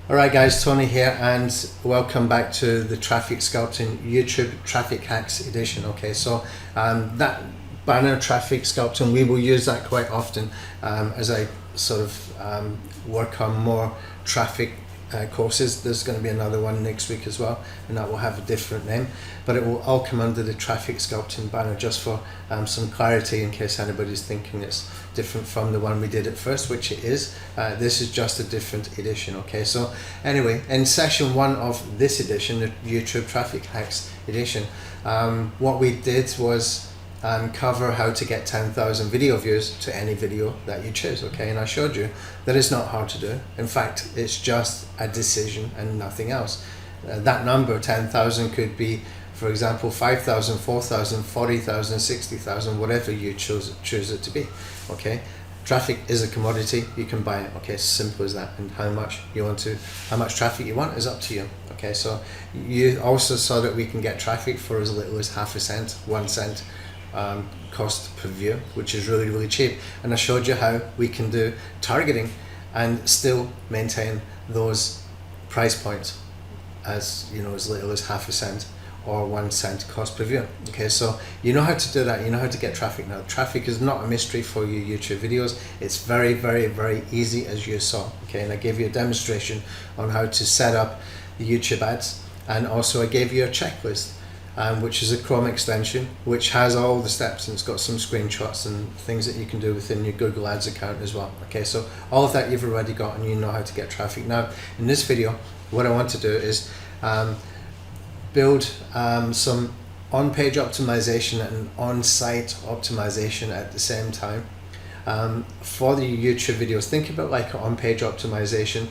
Alright guys, Tony here and welcome back to the Traffic Sculpting YouTube Traffic Hacks edition. Okay, so that banner traffic sculpting, we will use that quite often as I sort of work on more traffic courses. There's going to be another one next week as well, and that will have a different name, but it will all come under the traffic sculpting banner, just for some clarity in case anybody's thinking it's different from the one we did at first, which it is. This is just a different edition. Okay, so anyway, in session 1 of this edition, the YouTube Traffic Hacks edition, what we did was cover how to get 10,000 video views to any video that you choose. Okay, and I showed you that it's not hard to do. In fact, it's just a decision and nothing else. That number 10,000 could be, for example, 5,000, 4,000, 40,000, 60,000, whatever you choose it to be. Okay, traffic is a commodity, you can buy it. Okay, it's simple as that. And how much traffic you want is up to you. Okay, so you also saw that we can get traffic for as little as half a cent, 1 cent cost per view, which is really, really cheap. And I showed you how we can do targeting and still maintain those price points as, you know, as little as half a cent or 1 cent cost per view. Okay, so you know how to do that, you know how to get traffic now. Traffic is not a mystery for you YouTube videos. It's very, very, very easy, as you saw. Okay, and I gave you a demonstration on how to set up the YouTube ads, and also I gave you a checklist, which is a Chrome extension, which has all the steps, and it's got some screenshots and things that you can do within your Google Ads account as well. Okay, so all of that you've already got, and you know how to get traffic. Now, in this video, what I want to do is build some on-page optimization and on-site optimization at the same time for the YouTube videos. Think about like on-page optimization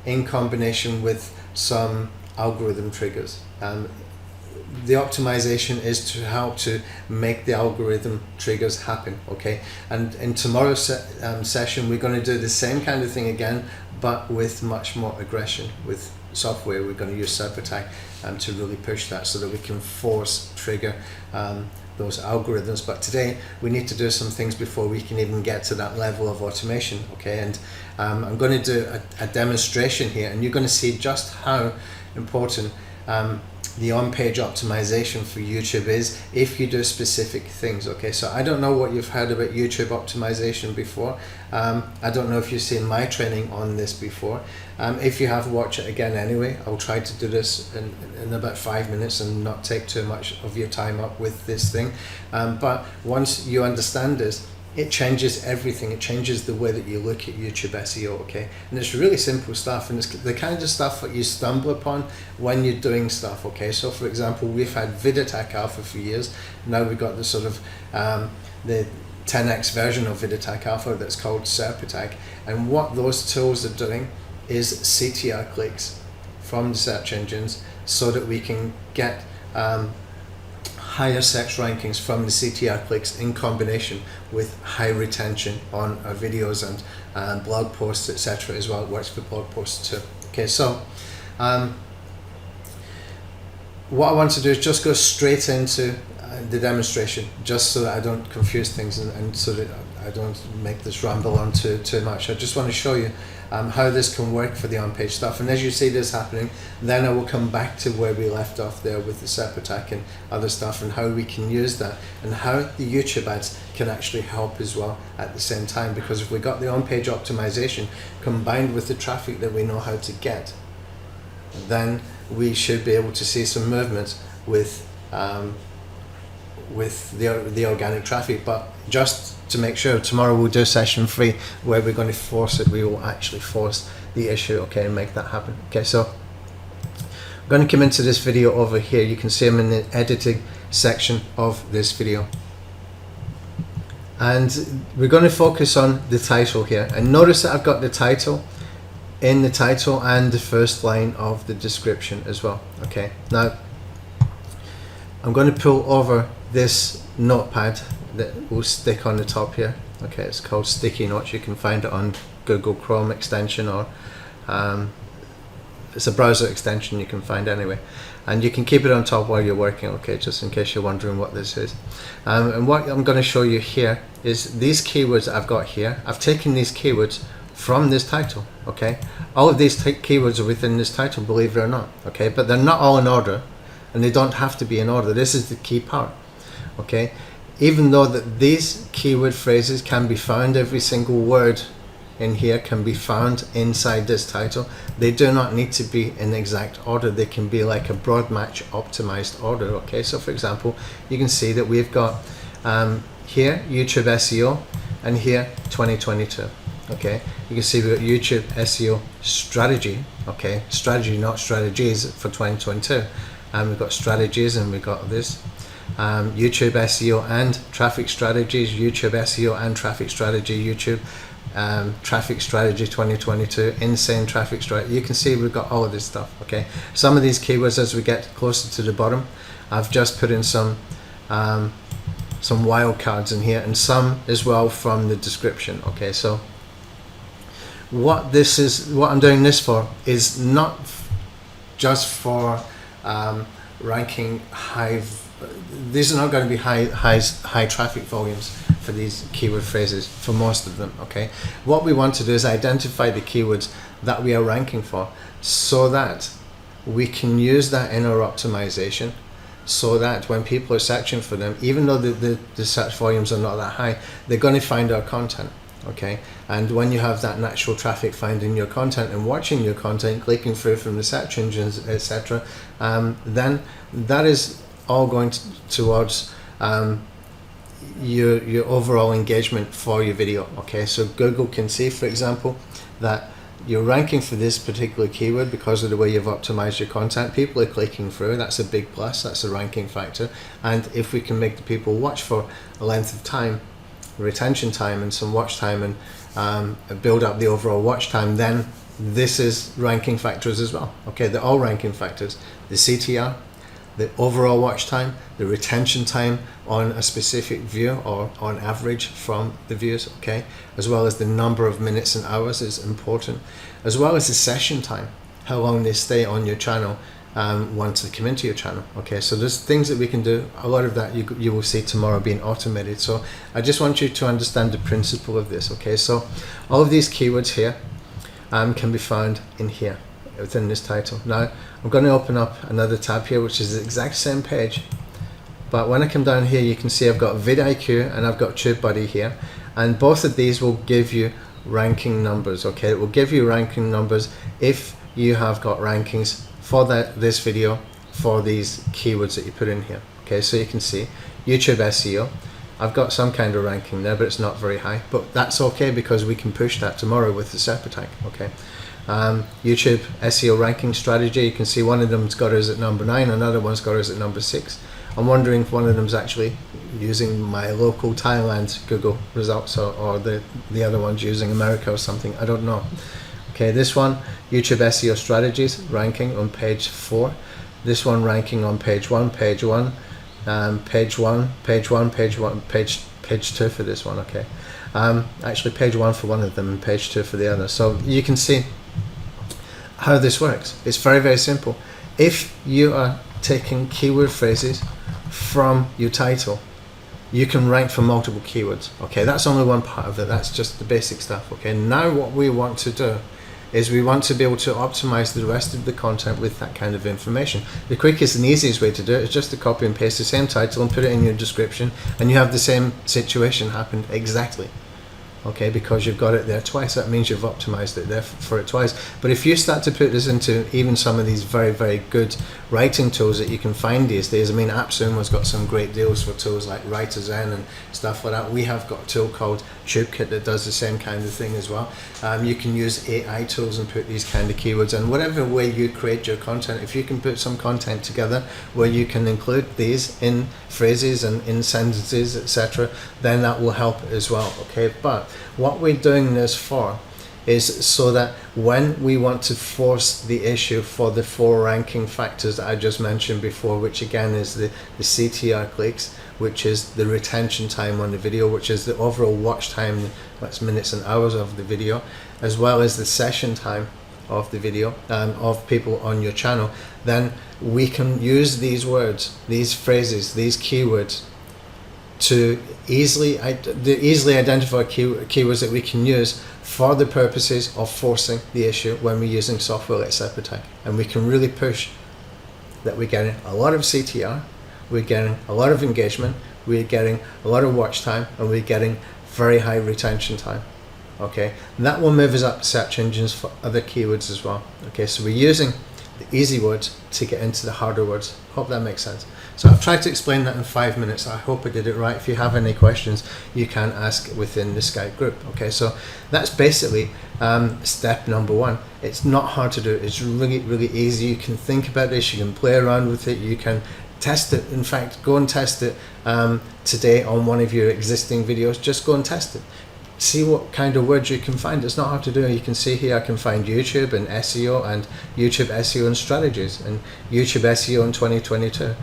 in combination with some algorithm triggers. The optimization is to help to make the algorithm triggers happen. Okay, and in tomorrow's session we're going to do the same kind of thing again, but with much more aggression. With software, we're going to use SerpAttack to really push that so that we can force trigger those algorithms. But today we need to do some things before we can even get to that level of automation. Okay, and I'm going to do a demonstration here, and you're going to see just how important the on-page optimization for YouTube is if you do specific things. Okay, so I don't know what you've heard about YouTube optimization before. I don't know if you've seen my training on this before. If you have, watch it again anyway. I'll try to do this in about 5 minutes and not take too much of your time up with this thing. But once you understand this, it changes everything. It changes the way that you look at YouTube SEO, okay? And it's really simple stuff, and it's the kind of stuff that you stumble upon when you're doing stuff, okay? So for example, we've had VidAttack Alpha for years. Now we've got the sort of the 10x version of VidAttack Alpha that's called SerpAttack. And what those tools are doing is CTR clicks from the search engines so that we can get higher search rankings from the CTR clicks in combination with high retention on our videos and blog posts, etc. as well. It works for blog posts too. Okay, so what I want to do is just go straight into the demonstration, just so that I don't confuse things and so that I don't make this ramble on too much. I just want to show you how this can work for the on-page stuff, and as you see this happening, then I will come back to where we left off there with the SerpAttack and other stuff, and how we can use that, and how the YouTube ads can actually help as well at the same time. Because if we got the on-page optimization combined with the traffic that we know how to get, then we should be able to see some movement with the organic traffic. But just to make sure, tomorrow we'll do session 3 where we're going to force it. We will actually force the issue, okay, and make that happen. Okay, so I'm going to come into this video over here. You can see I'm in the editing section of this video, and we're going to focus on the title here. And notice that I've got the title in the title and the first line of the description as well. Okay, now I'm going to pull over this notepad that will stick on the top here. Okay, it's called Sticky Notes. You can find it on Google Chrome extension, or it's a browser extension you can find anyway, and you can keep it on top while you're working, okay, just in case you're wondering what this is. And what I'm going to show you here is these keywords that I've got here. I've taken these keywords from this title. Okay, all of these keywords are within this title, believe it or not. Okay, but they're not all in order, and they don't have to be in order. This is the key part. Okay, even though that these keyword phrases can be found, every single word in here can be found inside this title, they do not need to be in exact order. They can be like a broad match optimized order. Okay, so for example, you can see that we've got here YouTube SEO, and here 2022. Okay, you can see we've got YouTube SEO strategy. Okay, strategy, not strategies, for 2022. And we've got strategies, and we've got this YouTube SEO and traffic strategies, YouTube SEO and traffic strategy, YouTube traffic strategy 2022, insane traffic strategy. You can see we've got all of this stuff. Okay, some of these keywords, as we get closer to the bottom, I've just put in some wildcards in here, and some as well from the description. Okay, so what I'm doing this for is not just for ranking high. These are not going to be high traffic volumes for these keyword phrases, for most of them. Okay, what we want to do is identify the keywords that we are ranking for, so that we can use that in our optimization, so that when people are searching for them, even though the search volumes are not that high, they're going to find our content. Okay, and when you have that natural traffic finding your content and watching your content, clicking through from the search engines, etc., then that is all going towards your overall engagement for your video. Okay, so Google can see, for example, that you're ranking for this particular keyword because of the way you've optimized your content. People are clicking through. That's a big plus. That's a ranking factor. And if we can make the people watch for a length of time, retention time, and some watch time, and build up the overall watch time, then this is ranking factors as well. Okay, they're all ranking factors. The CTR, the overall watch time, the retention time on a specific view or on average from the views, okay, as well as the number of minutes and hours is important, as well as the session time, how long they stay on your channel once they come into your channel. Okay, so there's things that we can do. A lot of that you will see tomorrow being automated. So I just want you to understand the principle of this. Okay, so all of these keywords here can be found in here within this title. Now I'm going to open up another tab here, which is the exact same page, but when I come down here, you can see I've got vidIQ and I've got TubeBuddy here, and both of these will give you ranking numbers. Okay, it will give you ranking numbers if you have got rankings for this video for these keywords that you put in here. Okay, so you can see YouTube SEO, I've got some kind of ranking there, but it's not very high, but that's okay because we can push that tomorrow with the SERP attack. Okay, YouTube SEO ranking strategy, you can see one of them's got us at number 9, another one's got us at number 6. I'm wondering if one of them's actually using my local Thailand Google results, or the other one's using America or something. I don't know. Okay, this one, YouTube SEO strategies, ranking on page 4. This one ranking on page 1, page 1, page 1, page 1, page 1, page 2 for this one. Okay, actually page 1 for one of them and page 2 for the other. So you can see how this works. It's very, very simple. If you are taking keyword phrases from your title, you can rank for multiple keywords. Okay, that's only one part of it. That's just the basic stuff. Okay, now what we want to do is we want to be able to optimize the rest of the content with that kind of information. The quickest and easiest way to do it is just to copy and paste the same title and put it in your description, and you have the same situation happen exactly. Okay, because you've got it there twice, that means you've optimized it there for it twice. But if you start to put this into even some of these very, very good writing tools that you can find these days, I mean, AppSumo's got some great deals for tools like WriterZen and stuff like that. We have got a tool called Tubekit that does the same kind of thing as well. You can use AI tools and put these kind of keywords, and whatever way you create your content, if you can put some content together where you can include these in phrases and in sentences, etc., then that will help as well. Okay, but what we're doing this for is so that when we want to force the issue for the 4 ranking factors that I just mentioned before, which again is the CTR clicks, which is the retention time on the video, which is the overall watch time, that's minutes and hours of the video, as well as the session time of the video, of people on your channel, then we can use these words, these phrases, these keywords to easily identify keywords that we can use for the purposes of forcing the issue when we're using software like Sculpting. And we can really push that we're getting a lot of CTR, we're getting a lot of engagement, we're getting a lot of watch time, and we're getting very high retention time. Okay, and that will move us up search engines for other keywords as well. Okay, so we're using the easy words to get into the harder words. Hope that makes sense. So I've tried to explain that in 5 minutes. I hope I did it right. If you have any questions, you can ask within the Skype group. Okay, so that's basically step number 1. It's not hard to do. It's really, really easy. You can think about this. You can play around with it. You can test it. In fact, go and test it today on one of your existing videos. Just go and test it. See what kind of words you can find. It's not hard to do. You can see here I can find YouTube and SEO and YouTube SEO and strategies and YouTube SEO in 2022,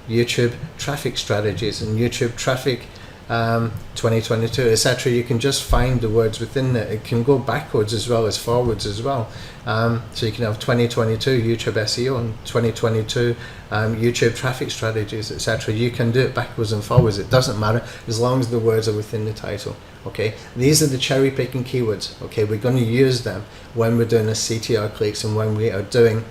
YouTube traffic strategies and YouTube traffic 2022, etc. You can just find the words within there. It can go backwards as well as forwards as well. So you can have 2022 YouTube SEO and 2022 YouTube traffic strategies, etc. You can do it backwards and forwards. It doesn't matter as long as the words are within the title. Okay, these are the cherry picking keywords. Okay, we're going to use them when we're doing the CTR clicks and when we are doing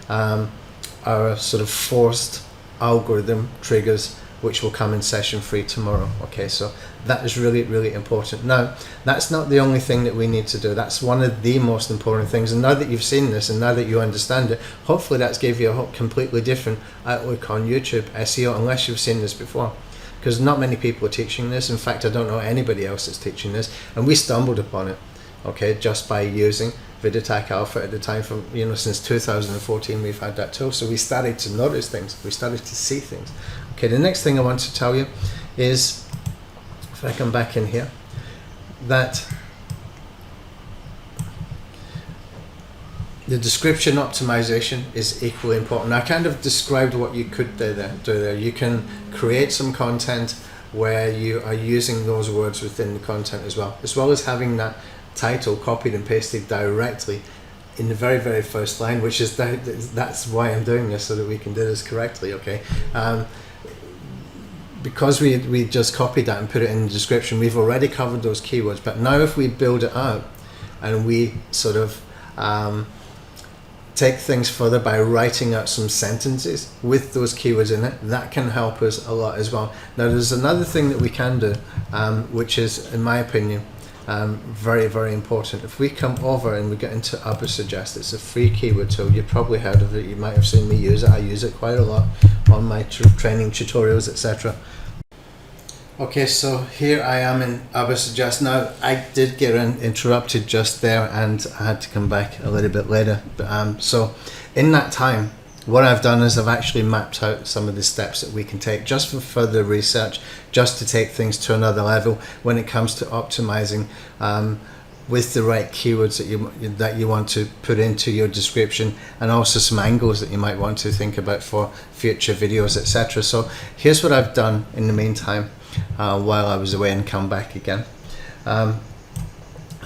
our sort of forced algorithm triggers, which will come in session 3 tomorrow. Okay, so that is really, really important. Now, that's not the only thing that we need to do. That's one of the most important things. And now that you've seen this and now that you understand it, hopefully that's gave you a completely different outlook on YouTube SEO, unless you've seen this before. Because not many people are teaching this. In fact, I don't know anybody else that's teaching this. And we stumbled upon it, okay, just by using VidTech Alpha at the time. From, you know, since 2014 we've had that tool. So we started to notice things. We started to see things. Okay, the next thing I want to tell you is, if I come back in here, that the description optimization is equally important. I kind of described what you could do there. You can create some content where you are using those words within the content as well as having that title copied and pasted directly in the very, very first line, which is that's why I'm doing this, so that we can do this correctly. Okay. Because we just copied that and put it in the description, we've already covered those keywords. But now if we build it out and we sort of take things further by writing out some sentences with those keywords in it, that can help us a lot as well. Now there's another thing that we can do, which is, in my opinion, very, very important. If we come over and we get into Suggest, it's a free keyword tool. You've probably heard of it. You might have seen me use it. I use it quite a lot on my training tutorials, etc. Okay, so here I am in Suggest. Now I did get interrupted just there, and I had to come back a little bit later. But, so in that time, what I've done is I've actually mapped out some of the steps that we can take just for further research, just to take things to another level when it comes to optimizing with the right keywords that you want to put into your description, and also some angles that you might want to think about for future videos, etc. So here's what I've done in the meantime while I was away and come back again. I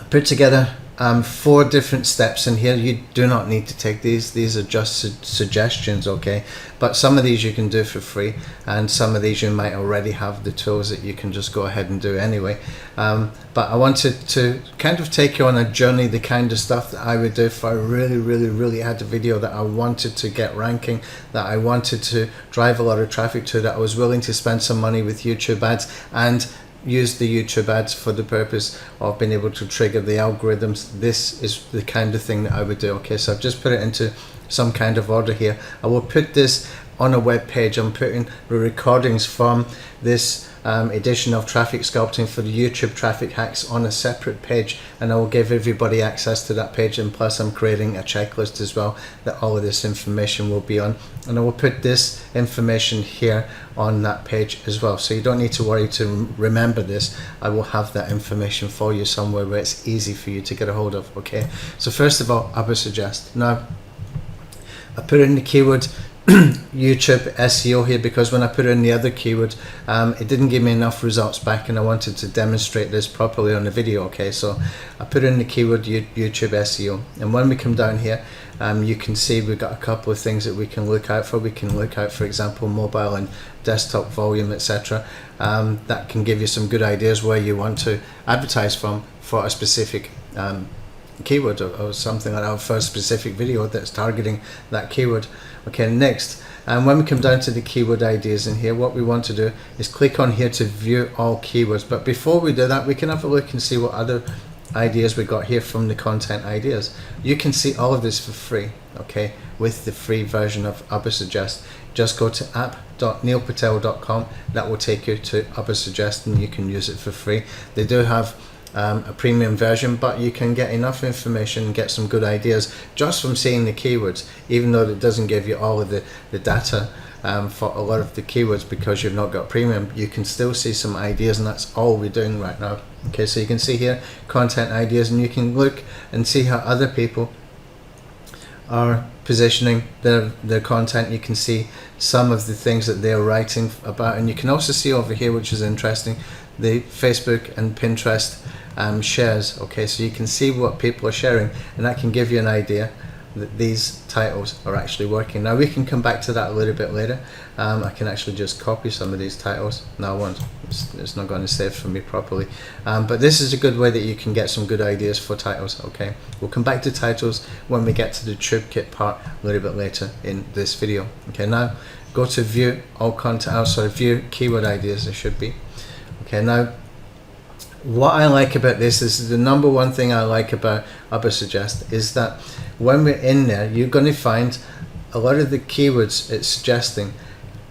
put together 4 different steps in here. You do not need to take these are just suggestions, okay? But some of these you can do for free, and some of these you might already have the tools that you can just go ahead and do anyway. But I wanted to kind of take you on a journey, the kind of stuff that I would do if I really, really, really had a video that I wanted to get ranking, that I wanted to drive a lot of traffic to, that I was willing to spend some money with YouTube ads and use the YouTube ads for the purpose of being able to trigger the algorithms. This is the kind of thing that I would do. Okay, so I've just put it into some kind of order here. I will put this on a web page. I'm putting the recordings from this edition of Traffic Sculpting for the YouTube traffic hacks on a separate page, and I will give everybody access to that page. And plus I'm creating a checklist as well that all of this information will be on, and I will put this information here on that page as well, so you don't need to worry to remember this. I will have that information for you somewhere where it's easy for you to get a hold of. Okay, so first of all, I would suggest, now I put in the keyword YouTube SEO here, because when I put in the other keyword, it didn't give me enough results back, and I wanted to demonstrate this properly on the video. Okay, so I put in the keyword YouTube SEO, and when we come down here, you can see we've got a couple of things that we can look out for. We can look out, for example, mobile and desktop volume, etc. That can give you some good ideas where you want to advertise from for a specific keyword, or something like that, for a specific video that's targeting that keyword. Okay, next, and when we come down to the keyword ideas in here, what we want to do is click on here to view all keywords. But before we do that, we can have a look and see what other ideas we got here from the content ideas. You can see all of this for free, okay, with the free version of Ubersuggest. Just go to app.neilpatel.com. that will take you to Ubersuggest, and you can use it for free. They do have a premium version, but you can get enough information and get some good ideas just from seeing the keywords, even though it doesn't give you all of the data for a lot of the keywords, because you've not got premium. You can still see some ideas, and that's all we're doing right now. Okay, so you can see here content ideas, and you can look and see how other people are positioning their content. You can see some of the things that they're writing about, and you can also see over here, which is interesting, the Facebook and Pinterest shares. Okay, so you can see what people are sharing, and that can give you an idea that these titles are actually working. Now we can come back to that a little bit later. I can actually just copy some of these titles. No, I won't. It's not going to save for me properly. But this is a good way that you can get some good ideas for titles. Okay, we'll come back to titles when we get to the Tubekit part a little bit later in this video. Okay, now go to view all content. Oh, sorry, view keyword ideas. It should be. Okay, now what I like about this is the number one thing I like about Ubersuggest is that when we're in there, you're going to find a lot of the keywords it's suggesting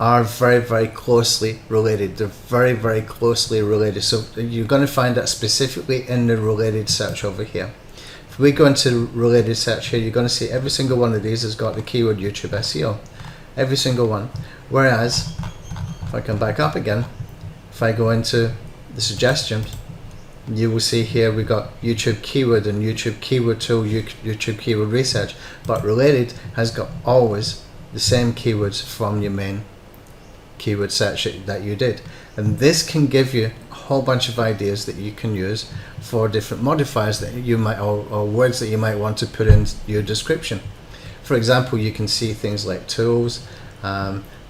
are very, very closely related. They're very, very closely related. So you're going to find that specifically in the related search over here. If we go into related search here, you're going to see every single one of these has got the keyword YouTube SEO. Every single one. Whereas, if I come back up again, if I go into the suggestions, you will see here we got YouTube keyword and YouTube keyword tool, YouTube keyword research, but related has got always the same keywords from your main keyword search that you did. And this can give you a whole bunch of ideas that you can use for different modifiers that you might, or words that you might want to put in your description. For example, you can see things like tools,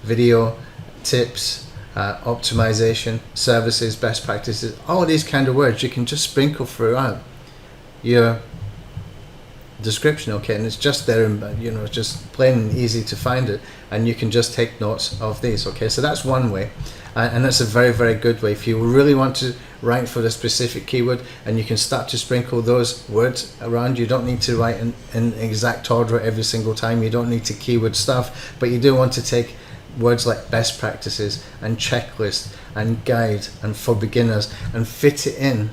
video, tips, optimization, services, best practices, all these kind of words you can just sprinkle throughout your description. Okay, and it's just there, you know, just plain and easy to find it, and you can just take notes of these. Okay, so that's one way, and that's a very, very good way if you really want to rank for the specific keyword, and you can start to sprinkle those words around. You don't need to write in exact order every single time. You don't need to keyword stuff, but you do want to take words like best practices and checklist and guide and for beginners and fit it in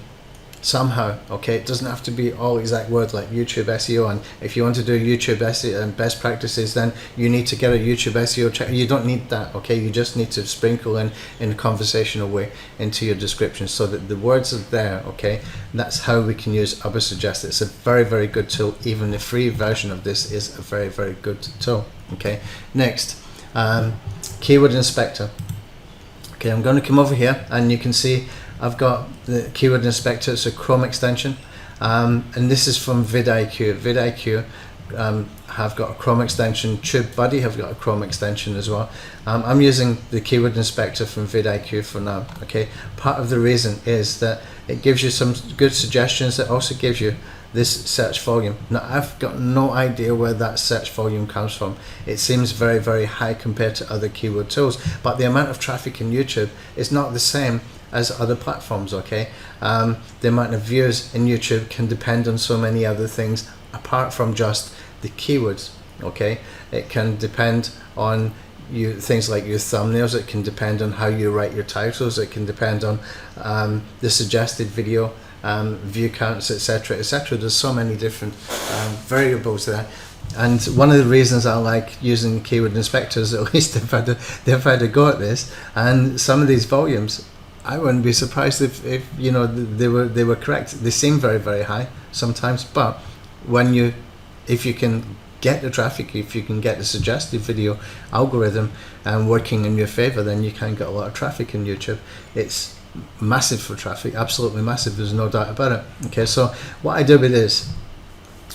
somehow. Okay, it doesn't have to be all exact words like YouTube SEO, and if you want to do YouTube SEO and best practices, then you need to get a YouTube SEO check. You don't need that. Okay, you just need to sprinkle in a conversational way into your description so that the words are there. Okay, that's how we can use Ubersuggest. It's a very, very good tool. Even the free version of this is a very, very good tool. Okay, next, keyword inspector. Okay, I'm going to come over here, and you can see I've got the keyword inspector. It's a Chrome extension, and this is from vidIQ. vidIQ have got a Chrome extension. TubeBuddy have got a Chrome extension as well. I'm using the keyword inspector from vidIQ for now. Okay, part of the reason is that it gives you some good suggestions. It also gives you this search volume. Now I've got no idea where that search volume comes from. It seems very, very high compared to other keyword tools, but the amount of traffic in YouTube is not the same as other platforms. Okay, the amount of views in YouTube can depend on so many other things apart from just the keywords. Okay, it can depend on things like your thumbnails. It can depend on how you write your titles. It can depend on the suggested video, view counts, etc., etc. There's so many different variables there, and one of the reasons I like using keyword inspectors, at least they've had a go at this, and some of these volumes, I wouldn't be surprised if you know they were correct. They seem very, very high sometimes, but if you can get the traffic, if you can get the suggested video algorithm working in your favor, then you can get a lot of traffic in YouTube. It's massive for traffic, absolutely massive, there's no doubt about it. Okay, so what I do with this,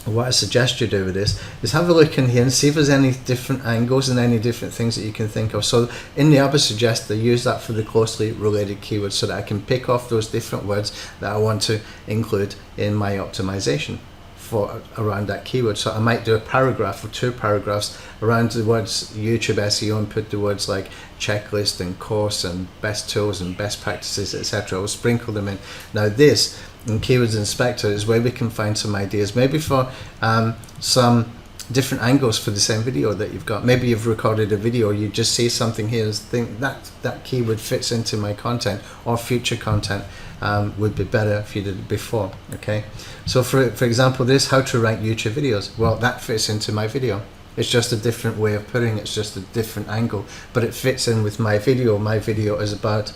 what I suggest you do with this, is have a look in here and see if there's any different angles and any different things that you can think of. So in the I suggest I use that for the closely related keywords, so that I can pick off those different words that I want to include in my optimization for around that keyword. So I might do a paragraph or 2 paragraphs around the words YouTube SEO and put the words like checklist and course and best tools and best practices, etc. I'll sprinkle them in. Now this in Keywords Inspector is where we can find some ideas, maybe for some different angles for the same video that you've got. Maybe you've recorded a video, you just see something here and think that keyword fits into my content, or future content would be better if you did it before. Okay, so for example, this how to rank YouTube videos, well, that fits into my video. It's just a different way of putting it, it's just a different angle, but it fits in with my video. My video is about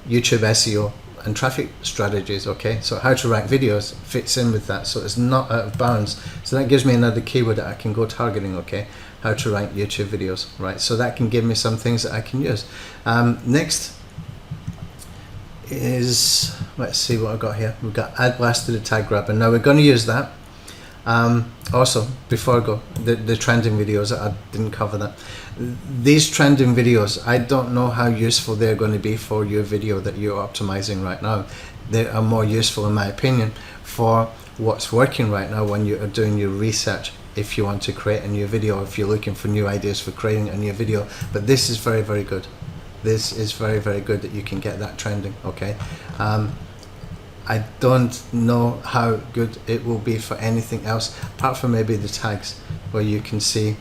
YouTube SEO and traffic strategies. Okay, so how to rank videos fits in with that, so it's not out of bounds. So that gives me another keyword that I can go targeting. Okay, how to rank YouTube videos, right? So that can give me some things that I can use. Next is, let's see what I've got here. We've got add blast to the tag grabber. Now we're going to use that. Also, before I go, the trending videos, I didn't cover that. These trending videos, I don't know how useful they're going to be for your video that you're optimizing right now. They are more useful, in my opinion, for what's working right now when you are doing your research, if you want to create a new video, if you're looking for new ideas for creating a new video. But this is very, very good. This is very, very good that you can get that trending. Okay, I don't know how good it will be for anything else, apart from maybe the tags, where you can see,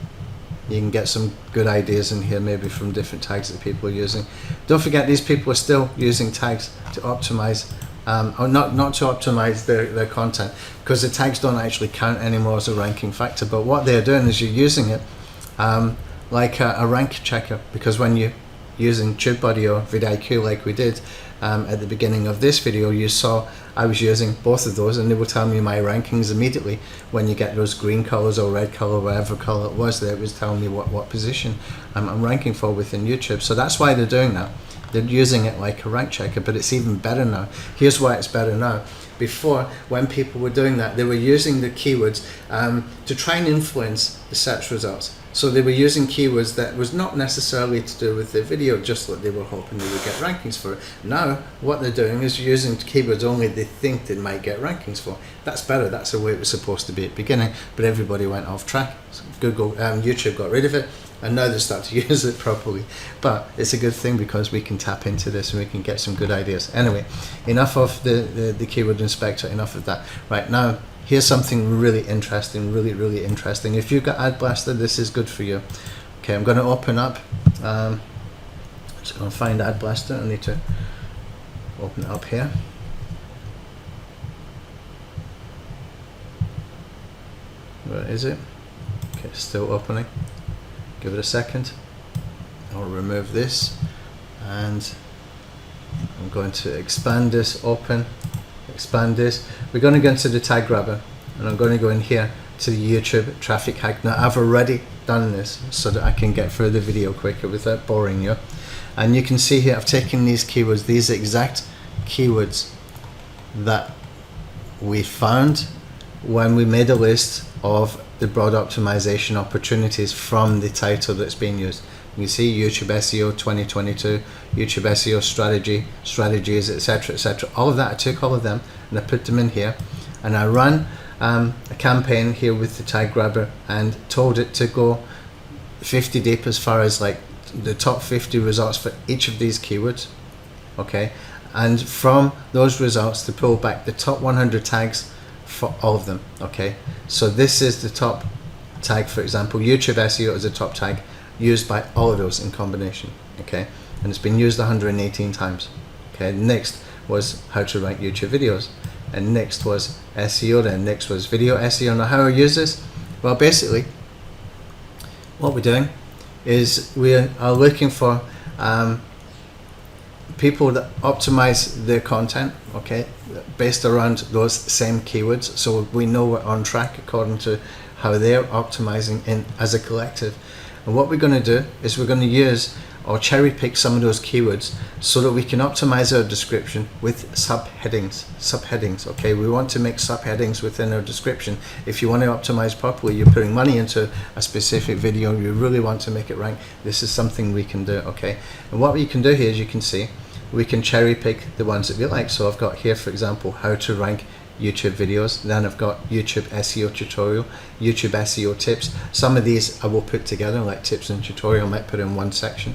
you can get some good ideas in here, maybe from different tags that people are using. Don't forget, these people are still using tags to optimize, or not to optimize their content, because the tags don't actually count anymore as a ranking factor. But what they're doing is you're using it like a rank checker, because when you're using TubeBuddy or vidIQ like we did at the beginning of this video, you saw I was using both of those, and they will tell me my rankings immediately. When you get those green colors or red color, whatever color it was there, it was telling me what position I'm ranking for within YouTube. So that's why they're doing that. They're using it like a rank checker, but it's even better now. Here's why it's better now. Before, when people were doing that, they were using the keywords to try and influence the search results. So they were using keywords that was not necessarily to do with their video, just that they were hoping they would get rankings for it. Now, what they're doing is using keywords only they think they might get rankings for. That's better. That's the way it was supposed to be at the beginning, but everybody went off track. So YouTube got rid of it, and now they start to use it properly. But it's a good thing, because we can tap into this and we can get some good ideas. Anyway, enough of the keyword inspector, enough of that. Right now, here's something really interesting, really interesting. If you've got Ad Blaster, this is good for you. Okay, I'm going to open up, I'm just going to find Ad Blaster. I need to open it up here. Where is it? Okay, still opening. Give it a second. I'll remove this, and I'm going to expand this, open, expand this. We're going to go into the tag grabber, and I'm going to go in here to the YouTube traffic hack. Now, I've already done this so that I can get through the video quicker without boring you. And you can see here, I've taken these keywords, these exact keywords that we found when we made a list of the broad optimization opportunities from the title that's being used. You see YouTube SEO 2022, YouTube SEO strategies, etc. All of that, I took all of them and I put them in here, and I ran a campaign here with the tag grabber and told it to go 50 deep, as far as like the top 50 results for each of these keywords. Okay, and from those results to pull back the top 100 tags for all of them. Okay, so this is the top tag, for example, YouTube SEO is a top tag used by all of those in combination. Okay, and it's been used 118 times. Okay, next was how to rank YouTube videos, and next was SEO, then next was video SEO. Now, how I use this? Well, basically what we're doing is we are looking for people that optimize their content, okay, based around those same keywords, so we know we're on track according to how they're optimizing in as a collective. And what we're going to do is we're going to use or cherry pick some of those keywords so that we can optimize our description with subheadings. Okay, we want to make subheadings within our description. If you want to optimize properly, you're putting money into a specific video, you really want to make it rank, this is something we can do. Okay, and what we can do here, as you can see, we can cherry pick the ones that we like. So I've got here, for example, how to rank YouTube videos. Then I've got YouTube SEO tutorial, YouTube SEO tips. Some of these I will put together, like tips and tutorial, I might put in one section.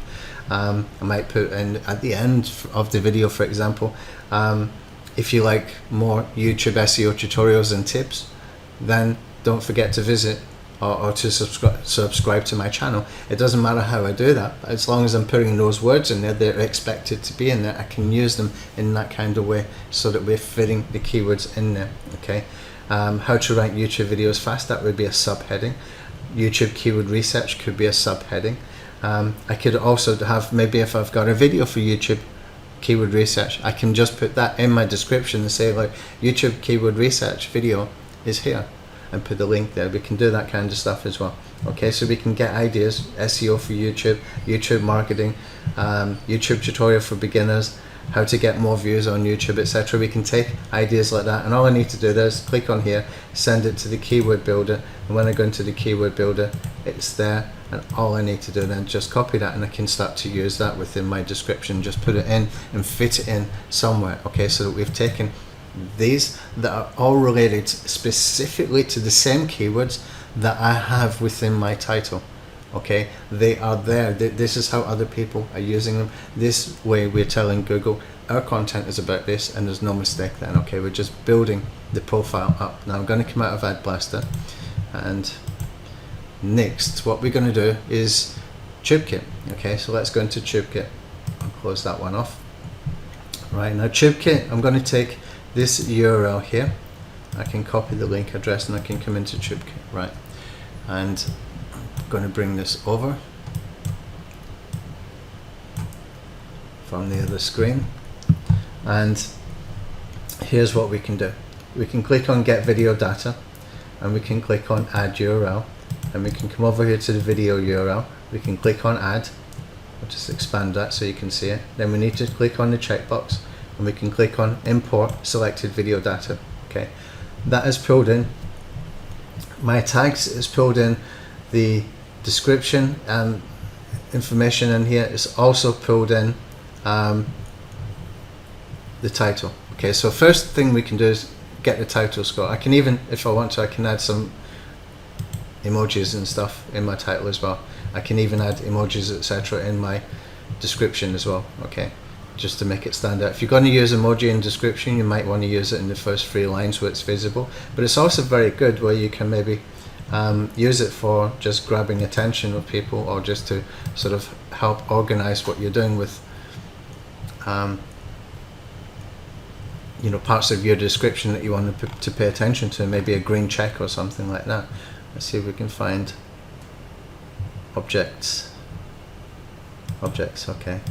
I might put in at the end of the video, for example, if you like more YouTube SEO tutorials and tips, then don't forget to visit or to subscribe to my channel. It doesn't matter how I do that, as long as I'm putting those words in there, they're expected to be in there, I can use them in that kind of way so that we're fitting the keywords in there. Okay, how to rank YouTube videos fast, that would be a subheading. YouTube keyword research could be a subheading. I could also have, maybe if I've got a video for YouTube keyword research, I can just put that in my description and say, like, YouTube keyword research video is here, and put the link there. We can do that kind of stuff as well. Okay, so we can get ideas, SEO for YouTube, YouTube marketing, YouTube tutorial for beginners, how to get more views on YouTube, etc. We can take ideas like that, and all I need to do there is click on here, send it to the keyword builder, and when I go into the keyword builder, it's there, and all I need to do then just copy that, and I can start to use that within my description, just put it in and fit it in somewhere. Okay, so that we've taken these that are all related specifically to the same keywords that I have within my title. Okay, they are there. This is how other people are using them. This way we're telling Google our content is about this, and there's no mistake then. Okay, we're just building the profile up. Now I'm going to come out of Ad Blaster, and next what we're going to do is Tubekit. Okay, so let's go into Tubekit and close that one off. Right, now Tubekit, I'm going to take this URL here, I can copy the link address and I can come into Tubekit, right, and I'm going to bring this over from the other screen, and here's what we can do. We can click on get video data, and we can click on add URL, and we can come over here to the video URL, we can click on add, I'll just expand that so you can see it, then we need to click on the checkbox, and we can click on import selected video data. Okay, that is pulled in my tags, is pulled in the description and information in here. It's also pulled in the title. Okay, so first thing we can do is get the title score. I can even, if I want to, I can add some emojis and stuff in my title as well. I can even add emojis, etc. in my description as well. Okay, just to make it stand out. If you're going to use emoji in description, you might want to use it in the first 3 lines where it's visible, but it's also very good where you can maybe use it for just grabbing attention of people, or just to sort of help organize what you're doing with you know, parts of your description that you want to pay attention to, maybe a green check or something like that. Let's see if we can find objects. Okay,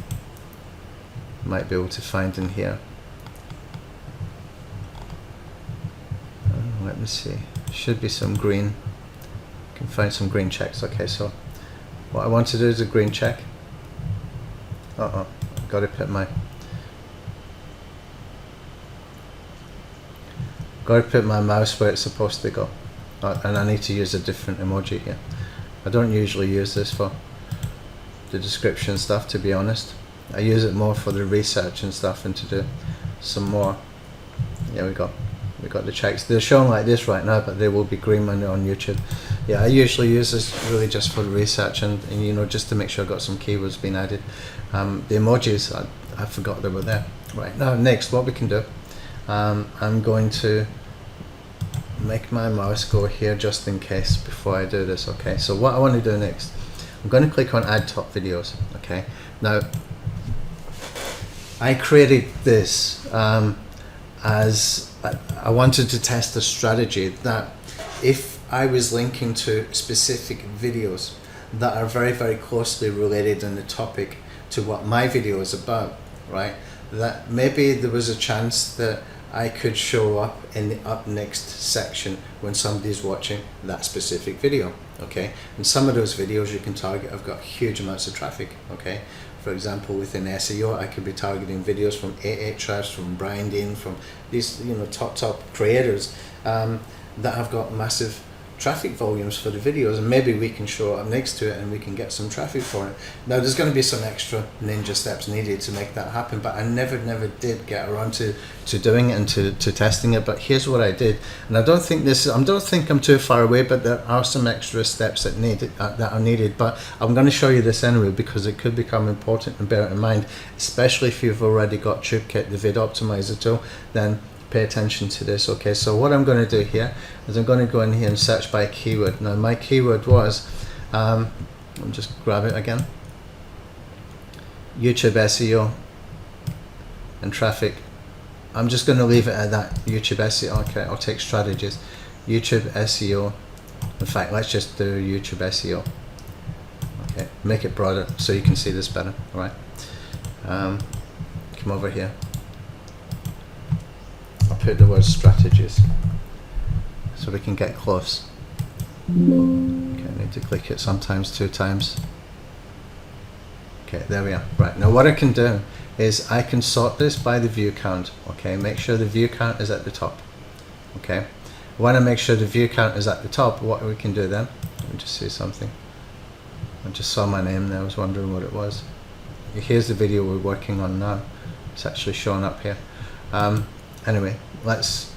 might be able to find in here. Let me see, should be some green, can find some green checks. Okay, so what I want to do is a green check. I've got to put my mouse where it's supposed to go, and I need to use a different emoji here. I don't usually use this for the description stuff, to be honest. I use it more for the research and stuff, and to do some more. Yeah, we got the checks. They're shown like this right now, but they will be green when they're on YouTube. Yeah, I usually use this really just for the research, and you know, just to make sure I got some keywords being added. The emojis, I forgot they were there. Right, now next what we can do, I'm going to make my mouse go here just in case before I do this. Okay, so what I want to do next, I'm going to click on add top videos. Okay, now I created this as I wanted to test a strategy that if I was linking to specific videos that are very, very closely related in the topic to what my video is about, right, that maybe there was a chance that I could show up in the up next section when somebody's watching that specific video, okay? And some of those videos you can target have got huge amounts of traffic, okay? For example, within SEO, I could be targeting videos from Ahrefs, from Brian Dean, from these, you know, top creators that have got massive traffic volumes for the videos, and maybe we can show up next to it and we can get some traffic for it. Now there's going to be some extra ninja steps needed to make that happen, but I never did get around to doing it and to testing it. But here's what I did, and I don't think I'm too far away, but there are some extra steps that are needed, but I'm going to show you this anyway because it could become important, and bear it in mind, especially if you've already got Tubekit, the vid optimizer tool. Then pay attention to this. Okay, so what I'm going to do here is I'm going to go in here and search by keyword. Now my keyword was, I'll just grab it again, YouTube SEO and traffic. I'm just going to leave it at that, YouTube SEO. Okay, I'll take strategies, YouTube SEO. In fact, let's just do YouTube SEO. Okay, make it broader so you can see this better. All right, come over here. I'll put the word strategies so we can get close. Okay, I need to click it sometimes 2 times. Okay, there we are. Right, now what I can do is I can sort this by the view count. Okay, make sure the view count is at the top. Okay, when I make sure the view count is at the top, what we can do then, let me just see something. I just saw my name there, I was wondering what it was. Here's the video we're working on now. It's actually showing up here. Anyway, let's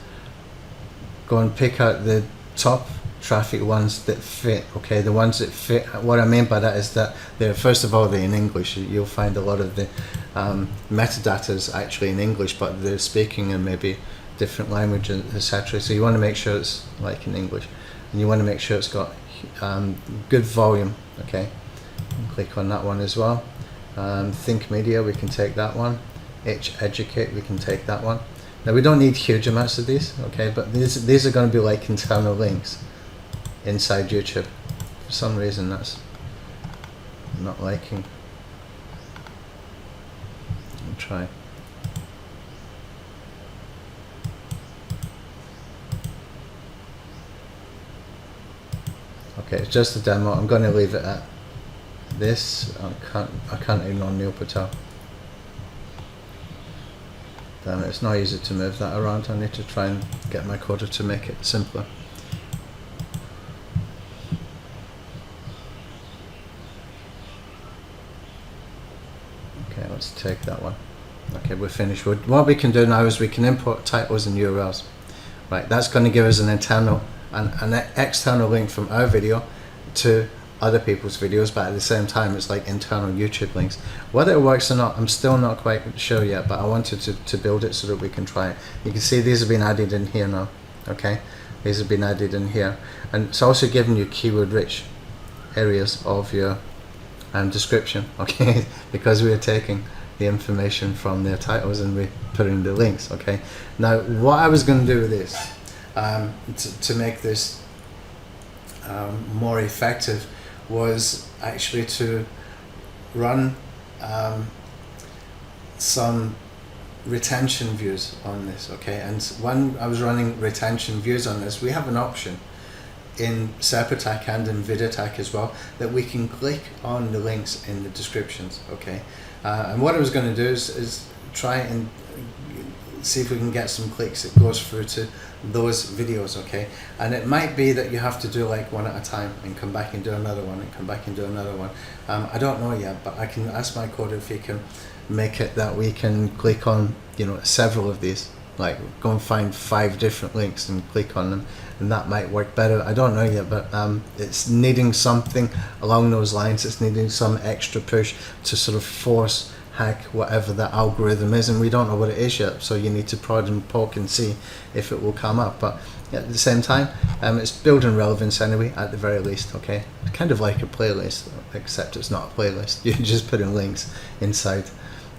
go and pick out the top traffic ones that fit. Okay, the ones that fit. What I mean by that is that they're, first of all, they're in English. You'll find a lot of the metadata is actually in English, but they're speaking in maybe different language, etc. So you want to make sure it's like in English, and you want to make sure it's got good volume. Okay, click on that one as well. Think Media, we can take that one. Educate, we can take that one. Now we don't need huge amounts of these, okay, but these are going to be like internal links inside YouTube. For some reason that's not liking. I'll try. Okay, it's just a demo. I'm going to leave it at this. I can't ignore Neil Patel. Damn it, it's not easy to move that around. I need to try and get my coder to make it simpler. Okay, let's take that one. Okay, we're finished. What we can do now is we can import titles and URLs. Right, that's going to give us an internal and an external link from our video to other people's videos, but at the same time it's like internal YouTube links. Whether it works or not, I'm still not quite sure yet, but I wanted to build it so that we can try it. You can see these have been added in here now. Okay, these have been added in here, and it's also giving you keyword rich areas of your description. Okay, because we are taking the information from their titles and we're putting the links. Okay, now what I was going to do with this to make this more effective was actually to run some retention views on this. Okay, and when I was running retention views on this, we have an option in SERP and in Vid Attack as well that we can click on the links in the descriptions. Okay, and what I was going to do is try and see if we can get some clicks that goes through to those videos. Okay, and it might be that you have to do like one at a time and come back and do another one and come back and do another one. I don't know yet, but I can ask my coder if he can make it that we can click on, you know, several of these, like go and find 5 different links and click on them, and that might work better. I don't know yet, but it's needing something along those lines. It's needing some extra push to sort of force hack whatever that algorithm is, and we don't know what it is yet, so you need to prod and poke and see if it will come up. But at the same time, it's building relevance anyway, at the very least. Okay, it's kind of like a playlist, except it's not a playlist. You're just putting links inside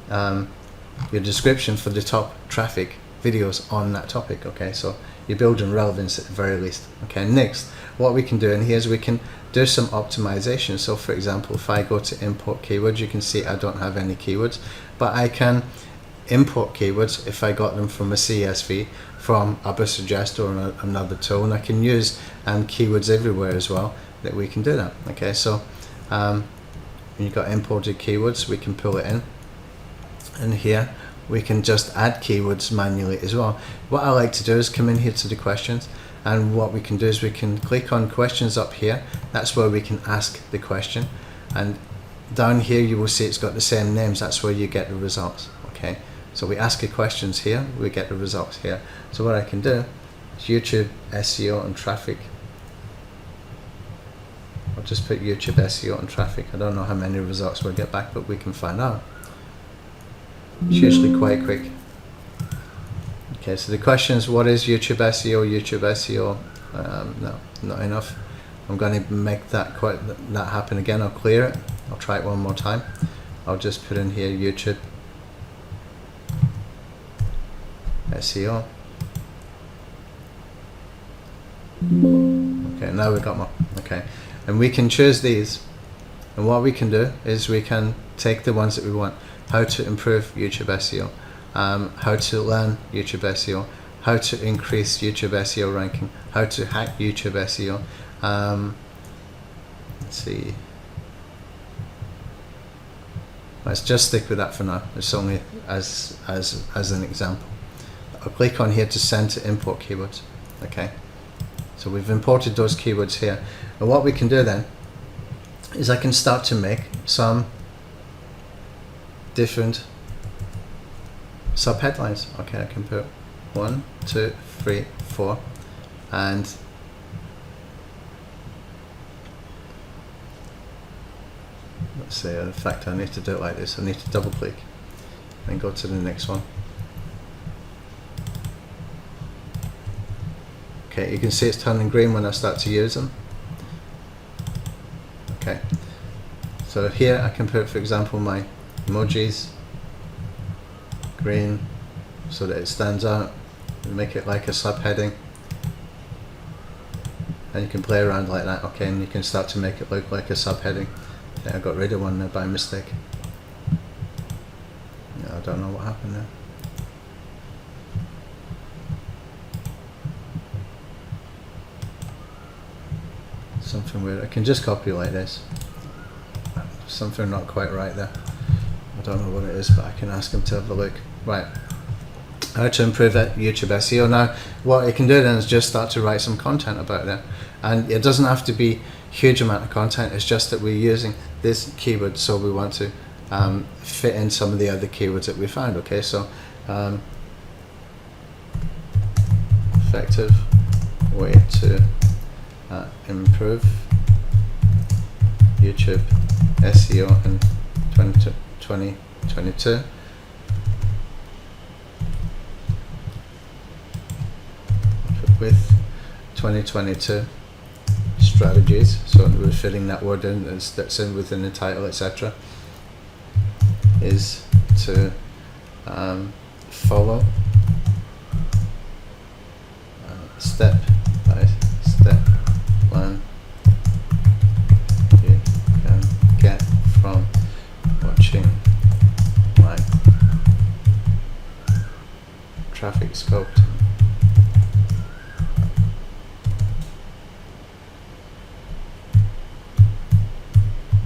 your description for the top traffic videos on that topic. Okay, so you're building relevance at the very least. Okay, next what we can do in here is we can do some optimization. So for example, if I go to import keywords, you can see I don't have any keywords, but I can import keywords if I got them from a CSV, from Suggest or another tool, and I can use keywords everywhere as well, that we can do that. Okay, so when you've got imported keywords, we can pull it in, and here we can just add keywords manually as well. What I like to do is come in here to the questions, and what we can do is we can click on questions up here. That's where we can ask the question, and down here you will see it's got the same names. That's where you get the results. Okay, so we ask the questions here, we get the results here. So what I can do is YouTube SEO and traffic. I'll just put YouTube SEO and traffic. I don't know how many results we'll get back, but we can find out. It's usually quite quick. Okay, so the question is, what is YouTube SEO? YouTube SEO, no, not enough. I'm going to make that happen again. I'll clear it. I'll try it one more time. I'll just put in here YouTube SEO. Okay, now we've got more. Okay, and we can choose these, and what we can do is we can take the ones that we want. How to improve YouTube SEO, how to learn YouTube SEO, how to increase YouTube SEO ranking, how to hack YouTube SEO. Let's see. Let's just stick with that for now. It's only as an example. I'll click on here to send to import keywords. Okay, so we've imported those keywords here, and what we can do then is I can start to make some different subheadlines. Okay, I can put 1, 2, 3, 4, and let's say, in fact, I need to do it like this. I need to double click and go to the next one. Okay, you can see it's turning green when I start to use them. Okay, so here I can put, for example, my emojis green so that it stands out, and make it like a subheading, and you can play around like that. Okay, and you can start to make it look like a subheading. Okay, I got rid of one there by mistake. Yeah, I don't know what happened there. Something weird. I can just copy like this. Something not quite right there. I don't know what it is, but I can ask him to have a look. Right, how to improve that YouTube SEO. Now what you can do then is just start to write some content about that, and it doesn't have to be huge amount of content. It's just that we're using this keyword, so we want to fit in some of the other keywords that we found. Okay, so effective way to improve YouTube SEO in 2022. With 2022 strategies, so we're fitting that word in that's in within the title, etc. Is to follow step by step plan you can get from watching my traffic sculpting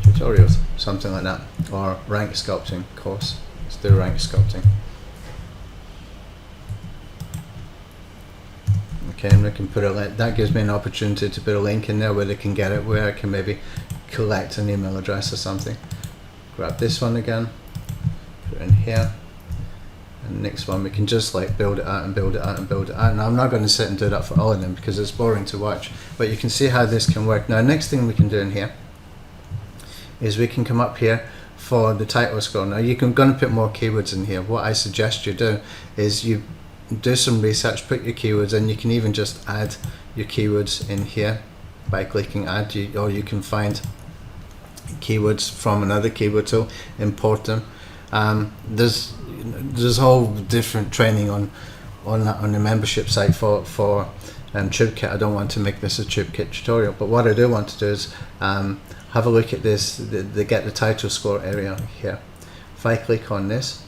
tutorials, something like that, or rank sculpting course. Let's do rank sculpting. Okay, and we can put a link. That gives me an opportunity to put a link in there where they can get it, where I can maybe collect an email address or something. Grab this one again, put it in here, and the next one we can just like build it out and build it out and build it out. Now I'm not going to sit and do that for all of them because it's boring to watch, but you can see how this can work. Now next thing we can do in here is we can come up here for the title scroll. Now you can going to put more keywords in here. What I suggest you do is you do some research, put your keywords in. You can even just add your keywords in here by clicking add, or you can find keywords from another keyword tool, import them. There's whole different training on the membership site for Tubekit. I don't want to make this a Tubekit tutorial, but what I do want to do is have a look at this, the get the title score area here. If I click on this,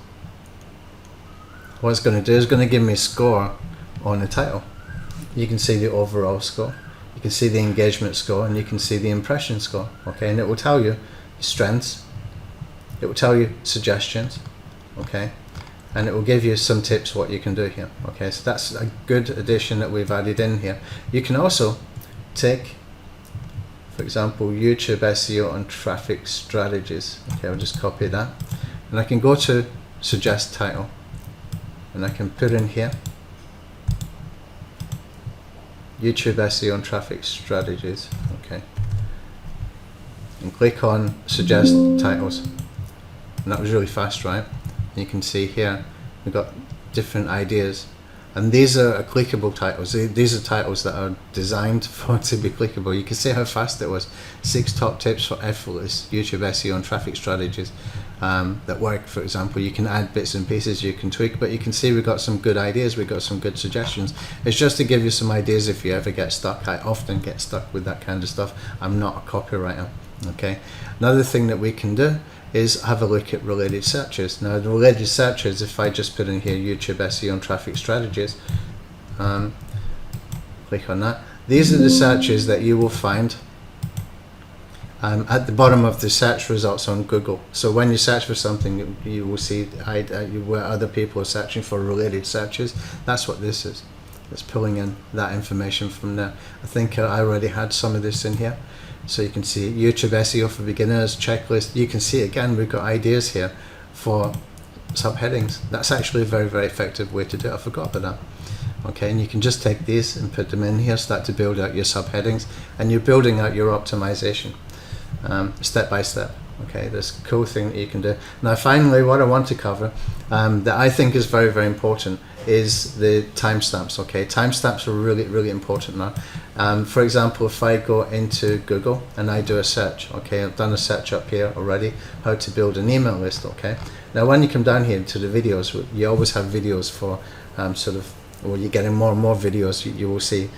what it's going to do is going to give me a score on the title. You can see the overall score, you can see the engagement score, and you can see the impression score. Okay, and it will tell you strengths, it will tell you suggestions, okay, and it will give you some tips what you can do here. Okay, so that's a good addition that we've added in here. You can also take, for example, YouTube SEO and traffic strategies. Okay, I'll just copy that, and I can go to suggest title, and I can put in here YouTube SEO and traffic strategies. Okay, and click on suggest titles, and that was really fast, right? And you can see here we've got different ideas, and these are clickable titles. These are titles that are designed for to be clickable. You can see how fast it was. 6 top tips for effortless YouTube SEO and traffic strategies that work. For example, you can add bits and pieces, you can tweak, but you can see we've got some good ideas, we've got some good suggestions. It's just to give you some ideas if you ever get stuck. I often get stuck with that kind of stuff. I'm not a copywriter. Okay, another thing that we can do is have a look at related searches. Now the related searches, if I just put in here YouTube SEO and traffic strategies, click on that, these are the searches that you will find at the bottom of the search results on Google. So when you search for something, you will see where other people are searching for related searches. That's what this is. It's pulling in that information from there. I think I already had some of this in here. So you can see YouTube SEO for beginners, checklist. You can see again we've got ideas here for subheadings. That's actually a very, very effective way to do it. I forgot about that. Okay, and you can just take these and put them in here, start to build out your subheadings, and you're building out your optimization step by step. Okay, this cool thing that you can do. Now finally, what I want to cover that I think is very, very important is the timestamps. Okay, timestamps are really, really important now. For example, if I go into Google and I do a search, okay, I've done a search up here already, how to build an email list. Okay, now when you come down here to the videos, you always have videos for sort of, well, you're getting more and more videos you will see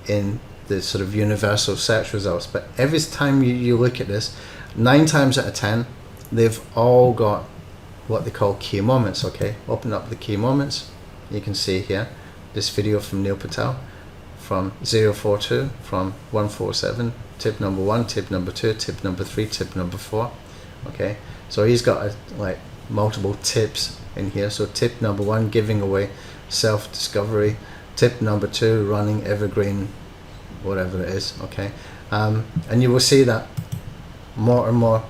in the sort of universal search results. But every time you look at this, 9 times out of 10 they've all got what they call key moments. Okay, open up the key moments, you can see here this video from Neil Patel from 042, from 147, tip number 1, tip number 2, tip number 3, tip number 4. Okay, so he's got like multiple tips in here. So tip number 1, giving away self-discovery. Tip number 2, running evergreen, whatever it is. Okay, and you will see that more and more.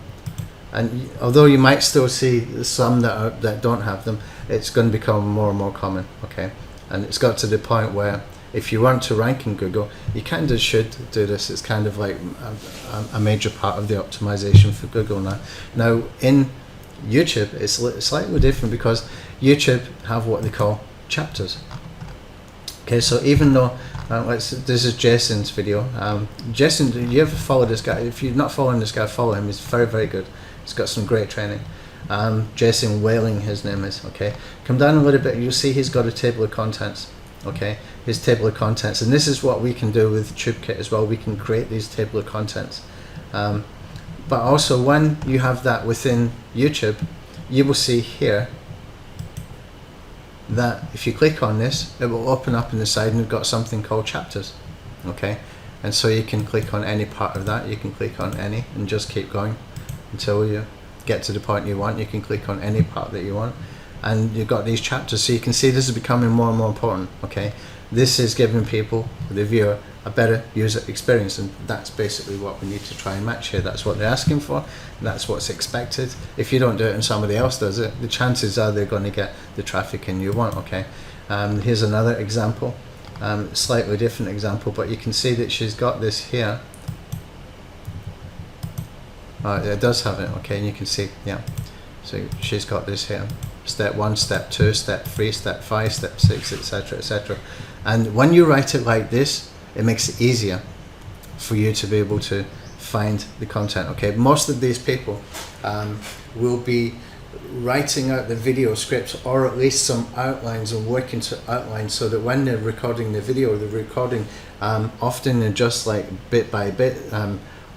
And although you might still see some that don't have them, it's going to become more and more common. Okay, and it's got to the point where if you want to rank in Google, you kind of should do this. It's kind of like a major part of the optimization for Google now. Now in YouTube, it's slightly different because YouTube have what they call chapters. Okay, so even though this is Jason's video. Jason, do you ever follow this guy? If you're not following this guy, follow him. He's very, very good. He's got some great training. Jason Whaling, his name is. Okay, come down a little bit, you'll see he's got a table of contents. Okay, his table of contents, and this is what we can do with Tubekit as well. We can create these table of contents, but also when you have that within YouTube, you will see here that if you click on this, it will open up in the side and we've got something called chapters. Okay, and so you can click on any part of that. You can click on any and just keep going until you get to the point you want. You can click on any part that you want, and you've got these chapters. So you can see this is becoming more and more important. Okay, this is giving people, the viewer, a better user experience, and that's basically what we need to try and match here. That's what they're asking for, and that's what's expected. If you don't do it and somebody else does it, the chances are they're going to get the traffic in you want. Okay, here's another example, slightly different example, but you can see that she's got this here. It does have it. Okay, and you can see, yeah, so she's got this here. Step 1, step 2, step 3, step 5, step 6, etc., etc. And when you write it like this, it makes it easier for you to be able to find the content. Okay, most of these people will be writing out the video scripts, or at least some outlines, and working to outline, so that when they're recording the video, they're recording often in just like bit by bit,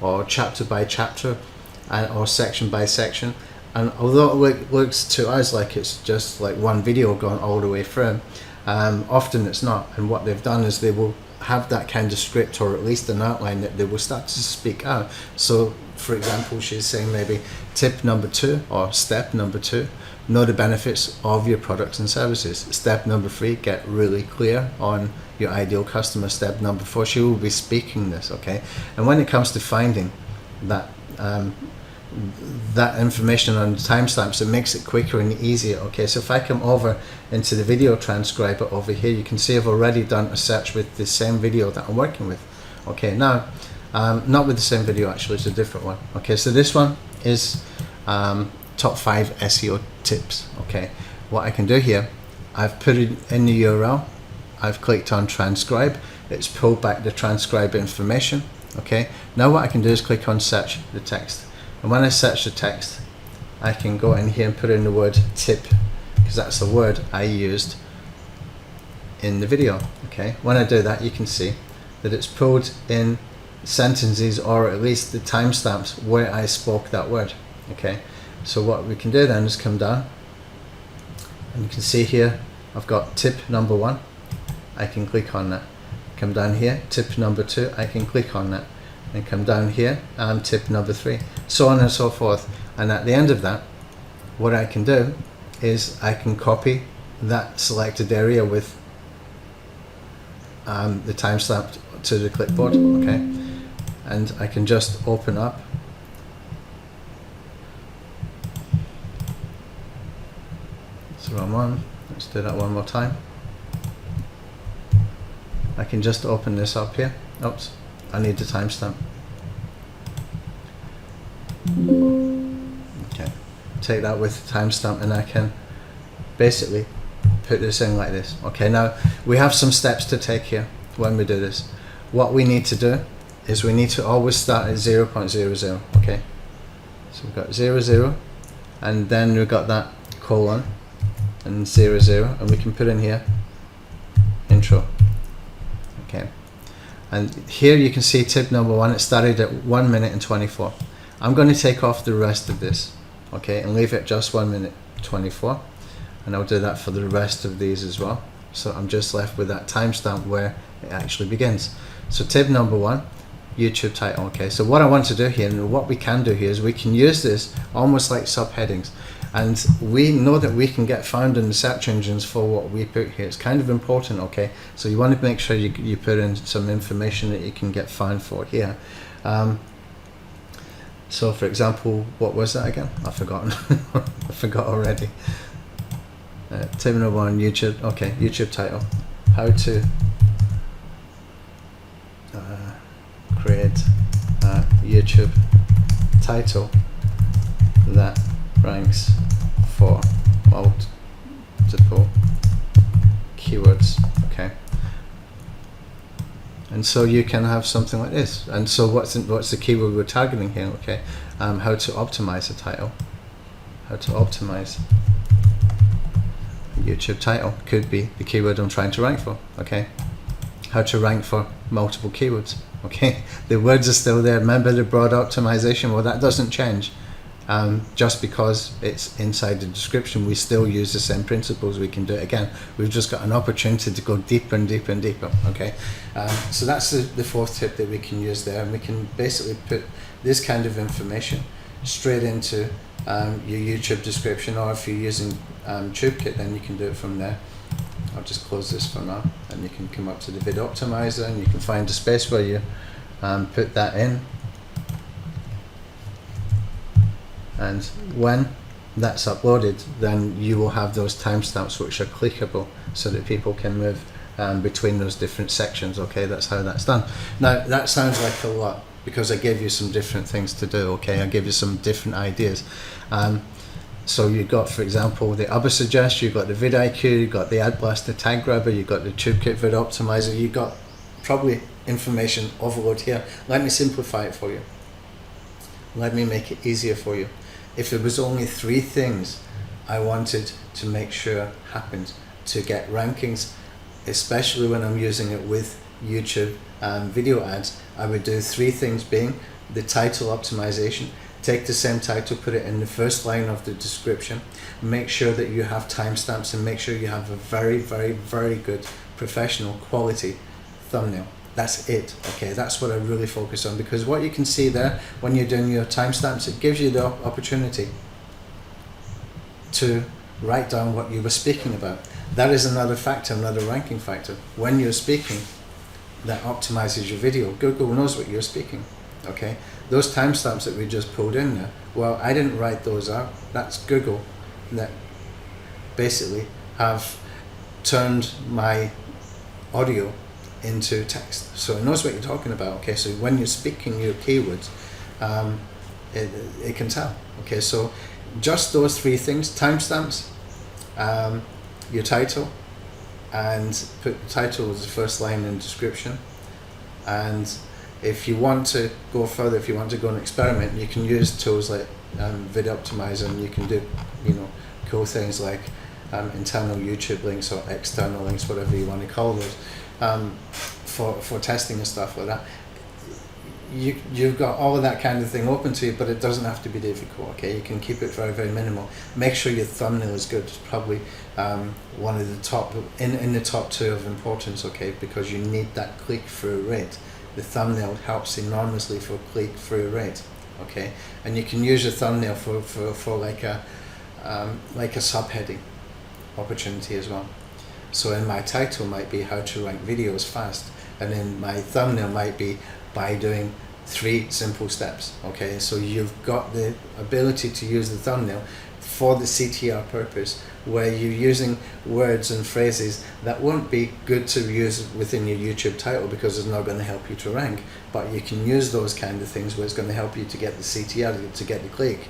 or chapter by chapter, or section by section. And although it looks to us like it's just like one video going all the way through, often it's not. And what they've done is they will have that kind of script, or at least an outline, that they will start to speak out. So for example, she's saying maybe tip number 2 or step number 2, know the benefits of your products and services. Step number 3, get really clear on your ideal customer. Step number 4, she will be speaking this, okay? And when it comes to finding that that information on the timestamps, it makes it quicker and easier, okay? So if I come over into the video transcriber over here, you can see I've already done a search with the same video that I'm working with. Okay, now not with the same video, actually, it's a different one. Okay, so this one is top 5 SEO tips. Okay, what I can do here, I've put it in the URL, I've clicked on transcribe, it's pulled back the transcribe information. Okay, now what I can do is click on search the text, and when I search the text, I can go in here and put in the word tip, because that's the word I used in the video. Okay, when I do that, you can see that it's pulled in sentences, or at least the timestamps where I spoke that word. Okay, so what we can do then is come down, and you can see here I've got tip number 1, I can click on that. Come down here, tip number 2, I can click on that, and come down here, and tip number 3, so on and so forth. And at the end of that, what I can do is I can copy that selected area with the timestamp to the clipboard. Okay, and I can just open up it's the wrong one. Let's do that one more time. I can just open this up here. Oops, I need the timestamp. Okay, take that with the timestamp, and I can basically put this in like this. Okay, now we have some steps to take here when we do this. What we need to do is we need to always start at 0.00. Okay, so we've got 00, and then we've got that colon and 00, and we can put in here intro. Okay, and here you can see tip number 1, it started at 1 minute and 24. I'm going to take off the rest of this, okay, and leave it just 1 minute 24, and I'll do that for the rest of these as well. So I'm just left with that timestamp where it actually begins. So tip number 1, YouTube title. Okay, so what I want to do here, and what we can do here, is we can use this almost like subheadings, and we know that we can get found in the search engines for what we put here. It's kind of important. Okay, so you want to make sure you put in some information that you can get found for here. So for example, what was that again? I've forgotten. I forgot already. Tip number 1, YouTube. Okay, YouTube title. How to create a YouTube title that ranks for multiple keywords. Okay, and so you can have something like this. And so what's the keyword we're targeting here? Okay, how to optimize a title. How to optimize a YouTube title could be the keyword I'm trying to rank for. Okay, how to rank for multiple keywords. Okay, the words are still there. Remember the broad optimization? Well, that doesn't change. Just because it's inside the description, we still use the same principles. We can do it again. We've just got an opportunity to go deeper and deeper and deeper. Okay, so that's the 4th tip that we can use there, and we can basically put this kind of information straight into your YouTube description, or if you're using Tubekit, then you can do it from there. I'll just close this for now, and you can come up to the vid optimizer, and you can find a space where you put that in. And when that's uploaded, then you will have those timestamps which are clickable, so that people can move between those different sections. Okay, that's how that's done. Now that sounds like a lot, because I gave you some different things to do. Okay, I gave you some different ideas. So you've got, for example, the other suggest, you've got the vidIQ, you've got the Ad Blaster Tag Grabber, you've got the Tubekit Vid Optimizer, you've got probably information overload here. Let me simplify it for you. Let me make it easier for you. if there was only 3 things I wanted to make sure happened to get rankings, especially when I'm using it with YouTube video ads, I would do 3 things, being the title optimization. Take the same title, put it in the first line of the description, make sure that you have timestamps, and make sure you have a very, very, very good professional quality thumbnail. That's it, okay? That's what I really focus on, because what you can see there when you're doing your timestamps, it gives you the opportunity to write down what you were speaking about. That is another factor, another ranking factor. When you're speaking, that optimizes your video. Google knows what you're speaking, okay? Those timestamps that we just pulled in there, well, I didn't write those out. That's Google that basically have turned my audio into text, so it knows what you're talking about, okay? So when you're speaking your keywords, it can tell, okay? So just those 3 things: timestamps, your title, and put the title as the first line in the description. And if you want to go further, if you want to go and experiment, you can use tools like Video Optimizer, and you can do, you know, cool things like internal YouTube links or external links, whatever you want to call those, for testing and stuff like that. You've got all of that kind of thing open to you, but it doesn't have to be difficult, okay? You can keep it very, very minimal. Make sure your thumbnail is good. It's probably one of the top, in the top 2 of importance, okay? Because you need that click-through rate. The thumbnail helps enormously for click-through rate, okay? And you can use your thumbnail for like a subheading opportunity as well. So in my title might be how to rank videos fast, and then my thumbnail might be by doing 3 simple steps, okay? So you've got the ability to use the thumbnail for the CTR purpose, where you're using words and phrases that won't be good to use within your YouTube title because it's not going to help you to rank, but you can use those kind of things where it's going to help you to get the CTR, to get the click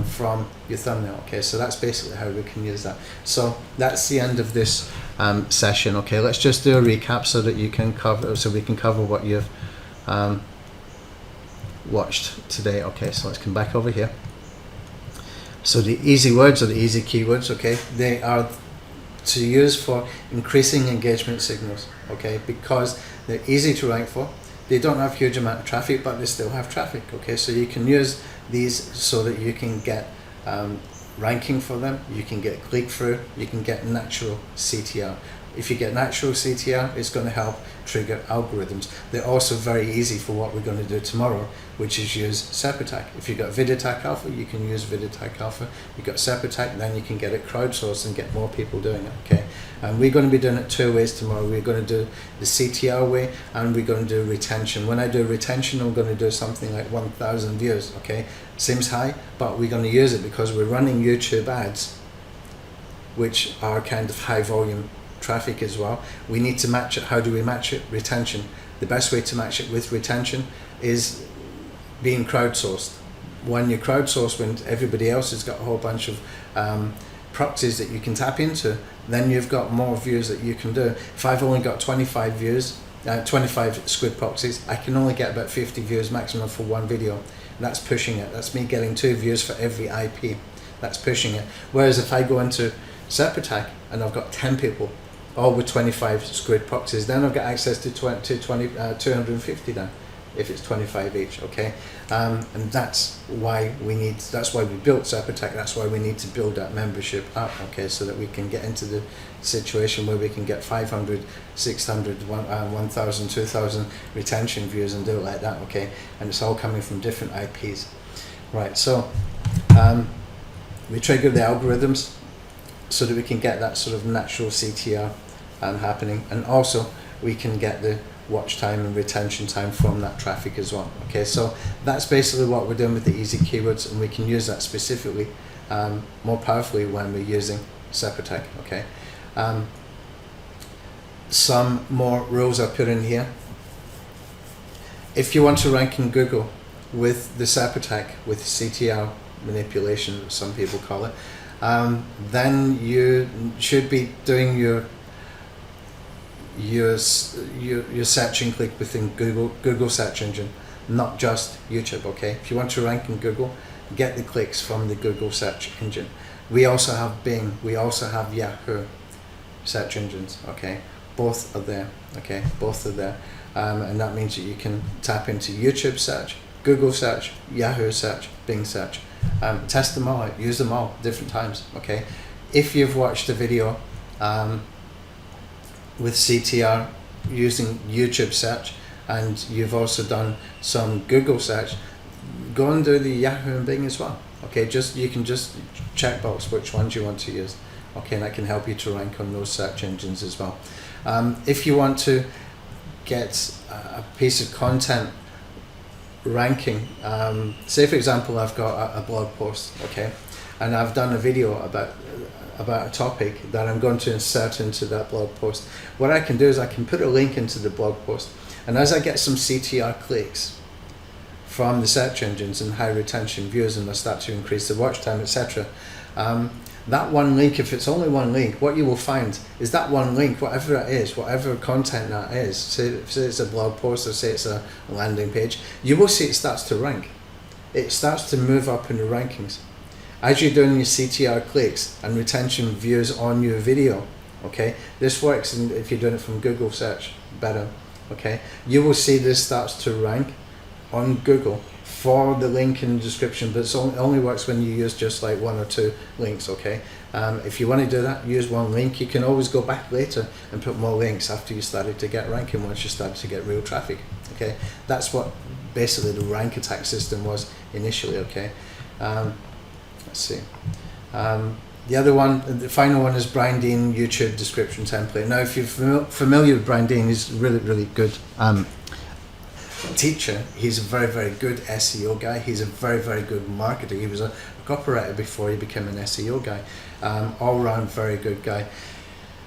from your thumbnail, okay? So that's basically how we can use that. So that's the end of this session, okay? Let's just do a recap so that you can cover, so we can cover what you've watched today, okay? So let's come back over here. So the easy words, or the easy keywords, okay, they are to use for increasing engagement signals, okay, because they're easy to rank for. They don't have huge amount of traffic, but they still have traffic, okay? So you can use these so that you can get ranking for them, you can get click-through, you can get natural CTR. If you get natural CTR, it's going to help trigger algorithms. They're also very easy for what we're going to do tomorrow, which is use SERP-Attack. If you've got VidAttack Alpha, you can use VidAttack Alpha. You've got SERP-Attack, then you can get it crowdsourced and get more people doing it, okay? And we're going to be doing it 2 ways tomorrow. We're going to do the CTR way, and we're going to do retention. When I do retention, I'm going to do something like 1,000 views, okay? Seems high, but we're going to use it because we're running YouTube ads, which are kind of high volume traffic as well. We need to match it. How do we match it? Retention. The best way to match it with retention is being crowdsourced. When you crowdsource, when everybody else has got a whole bunch of proxies that you can tap into, then you've got more views that you can do. If I've only got 25 views, 25 squid proxies, I can only get about 50 views maximum for one video. That's pushing it. That's me getting 2 views for every IP. That's pushing it. Whereas if I go into SERP-Attack and I've got 10 people, all with 25 squid proxies, then I've got access to 250 then, if it's 25 each, okay? And that's why we built SERP-Attack. That's why we need to build that membership up, okay, so that we can get into the situation where we can get 500, 600, 1,000, 2,000 retention views and do it like that, okay? And it's all coming from different IPs. Right, so we trigger the algorithms so that we can get that sort of natural CTR happening, and also we can get the watch time and retention time from that traffic as well, okay? So that's basically what we're doing with the easy keywords, and we can use that specifically more powerfully when we're using SERP-Attack, okay? Some more rules I put in here. If you want to rank in Google with the SERP-Attack, with CTR manipulation, some people call it, then you should be doing your search and click within Google search engine, not just YouTube, okay? If you want to rank in Google, get the clicks from the Google search engine. We also have Bing, we also have Yahoo search engines, okay? Both are there, okay? Both are there. And that means that you can tap into YouTube search, Google search, Yahoo search, Bing search. Test them all out, use them all different times, okay? If you've watched a video with CTR using YouTube search, and you've also done some Google search, go and do the Yahoo and Bing as well, okay? You can just checkbox which ones you want to use, okay? And that can help you to rank on those search engines as well. If you want to get a piece of content ranking, say for example I've got a blog post, okay, and I've done a video about a topic that I'm going to insert into that blog post. What I can do is I can put a link into the blog post, and as I get some CTR clicks from the search engines and high retention views, and I start to increase the watch time, etc., that one link, if it's only one link, what you will find is that one link, whatever it is, whatever content that is, say it's a blog post or say it's a landing page, you will see it starts to rank. It starts to move up in the rankings. As you're doing your CTR clicks and retention views on your video, okay, this works if you're doing it from Google search better, okay, you will see this starts to rank on Google for the link in the description, but it only works when you use just like one or two links, okay? If you want to do that, use one link. You can always go back later and put more links after you started to get ranking, once you started to get real traffic, okay? That's what basically the rank attack system was initially, okay? Let's see. The other one, the final one, is Brian Dean YouTube description template. Now, if you're familiar with Brian Dean, he's really, really good teacher. He's a very, very good SEO guy. He's a very, very good marketer. He was a copywriter before he became an SEO guy. All round very good guy.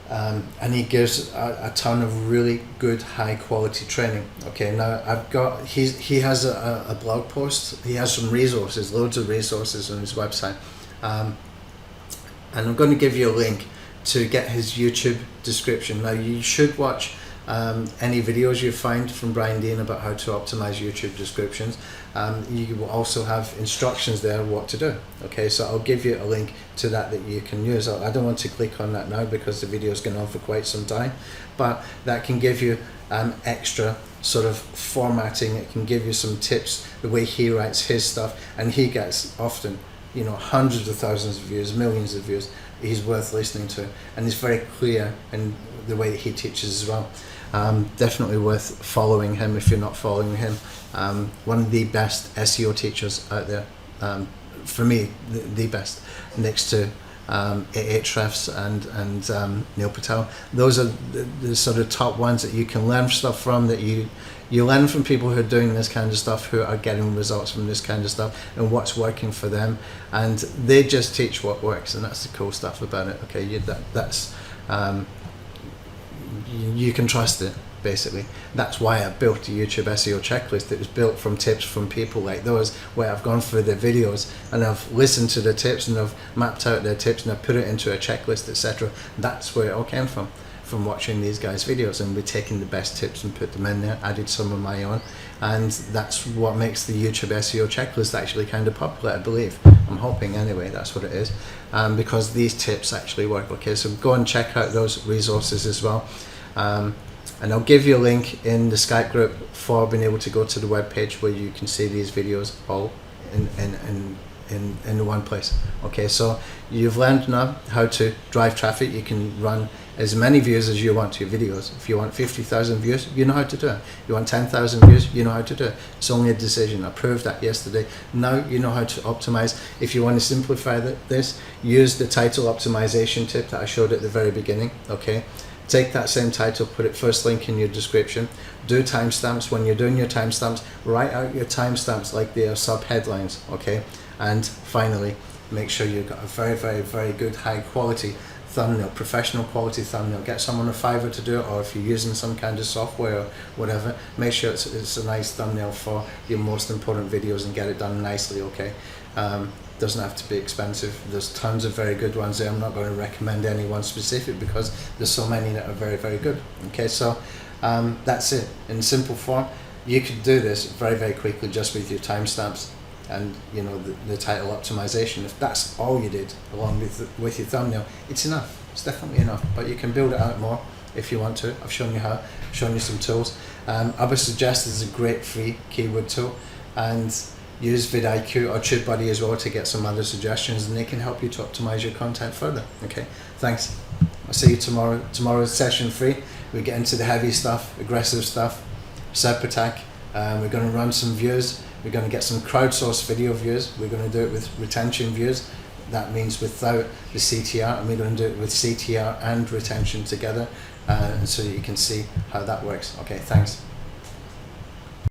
And he gives a ton of really good high quality training. Okay, now he has a blog post. He has some resources, loads of resources on his website. And I'm going to give you a link to get his YouTube description. Now, you should watch any videos you find from Brian Dean about how to optimize YouTube descriptions. You will also have instructions there what to do. Okay, so I'll give you a link to that you can use. I don't want to click on that now because the video is going on for quite some time, but that can give you extra sort of formatting. It can give you some tips, the way he writes his stuff, and he gets often, you know, hundreds of thousands of views, millions of views. He's worth listening to, and he's very clear in the way that he teaches as well. Definitely worth following him if you're not following him. One of the best SEO teachers out there, for me, the best, next to Ahrefs and Neil Patel. Those are the sort of top ones that you can learn stuff from, that you learn from people who are doing this kind of stuff, who are getting results from this kind of stuff, and what's working for them, and they just teach what works, and that's the cool stuff about it. Okay, you can trust it, basically. That's why I built a YouTube SEO checklist. It was built from tips from people like those, where I've gone through their videos and I've listened to their tips and I've mapped out their tips and I've put it into a checklist, etc. That's where it all came from watching these guys' videos, and we're taking the best tips and put them in there, added some of my own, and that's what makes the YouTube SEO checklist actually kind of popular, I believe. I'm hoping anyway, that's what it is, because these tips actually work. Okay, so go and check out those resources as well. And I'll give you a link in the Skype group for being able to go to the web page where you can see these videos all in one place. Okay, so you've learned now how to drive traffic. You can run as many views as you want to your videos. If you want 50,000 views, you know how to do it. You want 10,000 views, you know how to do it. It's only a decision. I proved that yesterday. Now you know how to optimize. If you want to simplify this, use the title optimization tip that I showed at the very beginning. Okay, take that same title, put it first link in your description, do timestamps. When you're doing your timestamps, write out your timestamps like they are sub-headlines, okay? And finally, make sure you've got a very, very, very good high quality thumbnail, professional quality thumbnail. Get someone a Fiverr to do it, or if you're using some kind of software or whatever, make sure it's a nice thumbnail for your most important videos and get it done nicely, okay? Doesn't have to be expensive. There's tons of very good ones there. I'm not going to recommend any one specific because there's so many that are very, very good. Okay, so that's it in simple form. You could do this very, very quickly just with your timestamps. and you know the title optimization. If that's all you did along with your thumbnail, it's enough. It's definitely enough. But you can build it out more if you want to. I've shown you how. I've shown you some tools. I would suggest there's a great free keyword tool, and use vidIQ or TubeBuddy as well to get some other suggestions, and they can help you to optimize your content further. Okay, thanks. I'll see you tomorrow. Tomorrow's session free. We get into the heavy stuff, aggressive stuff, SERP attack. We're going to run some views. We're going to get some crowdsourced video views. We're going to do it with retention views. That means without the CTR, and we're going to do it with CTR and retention together, so you can see how that works. Okay, thanks.